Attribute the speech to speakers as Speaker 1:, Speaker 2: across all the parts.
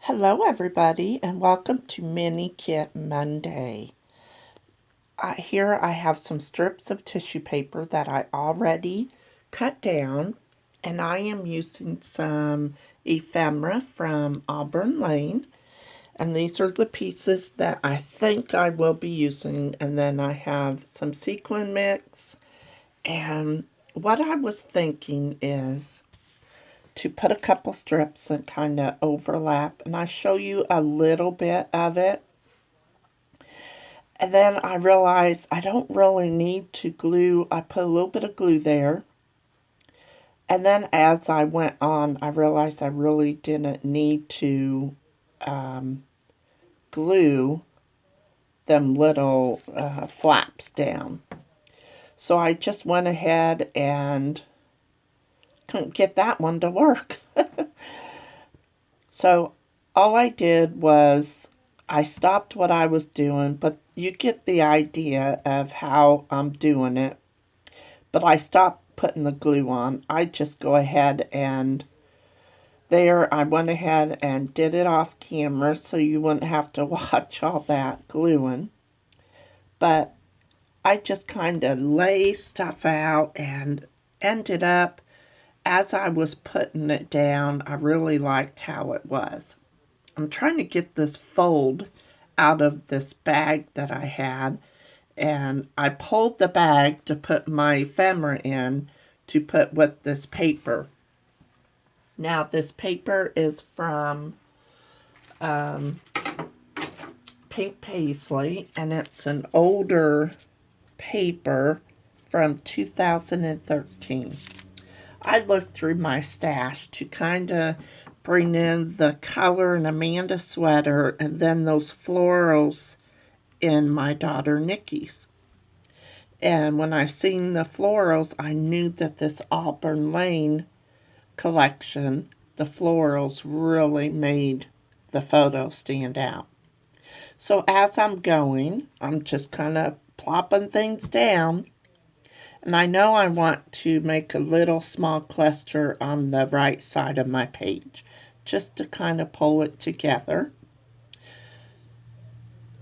Speaker 1: Hello, everybody, and welcome to Mini Kit Monday. Here I have some strips of tissue paper that I already cut down, and I am using some ephemera from Auburn Lane. And these are the pieces that I think I will be using. And then I have some sequin mix. And what I was thinking is to put a couple strips and kind of overlap, and I show you a little bit of it. And then I realized I don't really need to glue. I put a little bit of glue there. And then as I went on, I realized I really didn't need to glue them little flaps down. So I just went ahead and couldn't get that one to work. So all I did was I stopped what I was doing, but you get the idea of how I'm doing it. But I stopped putting the glue on. I just go ahead and I went ahead and did it off camera so you wouldn't have to watch all that gluing. But I just kind of lay stuff out and ended up, as I was putting it down, I really liked how it was. I'm trying to get this fold out of this bag that I had, and I pulled the bag to put my ephemera in to put with this paper. Now this paper is from Pink Paisley, and it's an older paper from 2013. I looked through my stash to kind of bring in the color in Amanda's sweater and then those florals in my daughter Nikki's. And when I seen the florals, I knew that this Auburn Lane collection, the florals really made the photo stand out. So as I'm going, I'm just kind of plopping things down. And I know I want to make a little small cluster on the right side of my page, just to kind of pull it together.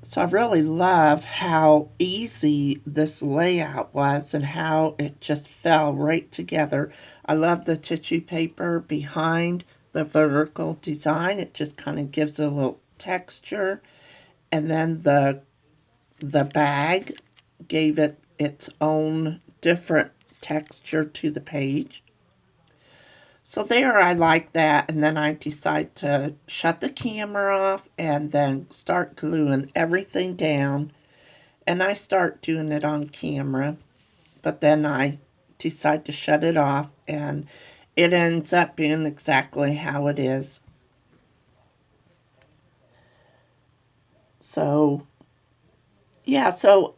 Speaker 1: So I really love how easy this layout was and how it just fell right together. I love the tissue paper behind the vertical design. It just kind of gives a little texture. And then the bag gave it its own different texture to the page. So there, I like that, and then I decide to shut the camera off and then start gluing everything down. And I start doing it on camera, but then I decide to shut it off, and it ends up being exactly how it is. So, yeah, so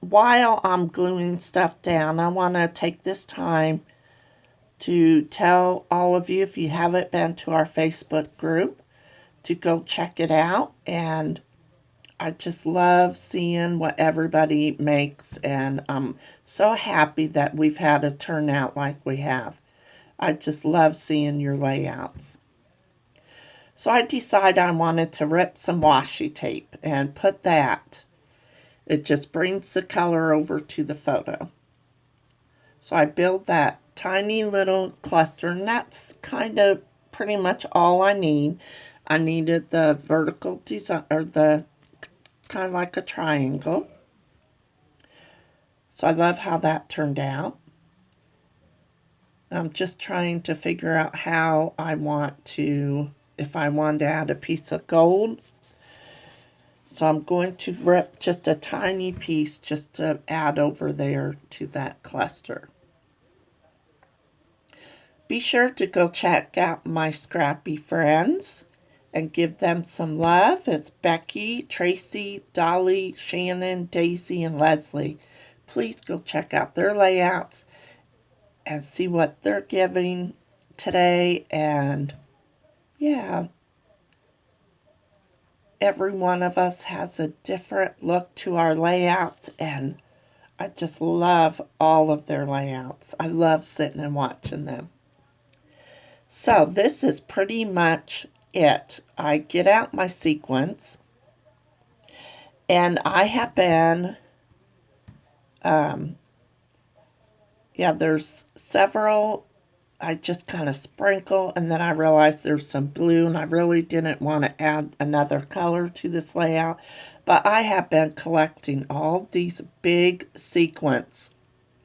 Speaker 1: while I'm gluing stuff down, I want to take this time to tell all of you, if you haven't been to our Facebook group, to go check it out. And I just love seeing what everybody makes, and I'm so happy that we've had a turnout like we have. I just love seeing your layouts. So I decided I wanted to rip some washi tape and put that. It just brings the color over to the photo. So I build that tiny little cluster, and that's kind of pretty much all I need. I needed the vertical design, or the kind of like a triangle. So I love how that turned out. I'm just trying to figure out how I want to, if I want to add a piece of gold. So I'm going to rip just a tiny piece just to add over there to that cluster. Be sure to go check out my scrappy friends and give them some love. It's Becky, Tracy, Dolly, Shannon, Daisy, and Leslie. Please go check out their layouts and see what they're giving today. And yeah, every one of us has a different look to our layouts, and I just love all of their layouts. I love sitting and watching them. So this is pretty much it. I get out my sequins, and I have been, there's several. I just kind of sprinkle, and then I realized there's some blue, and I really didn't want to add another color to this layout. But I have been collecting all these big sequins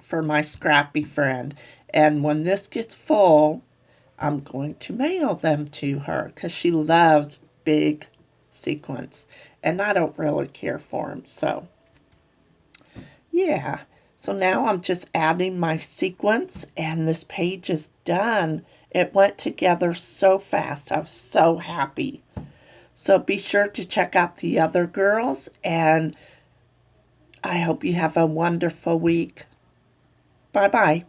Speaker 1: for my scrappy friend. And when this gets full, I'm going to mail them to her because she loves big sequins. And I don't really care for them. So, yeah. So now I'm just adding my sequins, and this page is done. It went together so fast. I was so happy. So be sure to check out the other girls, and I hope you have a wonderful week. Bye-bye.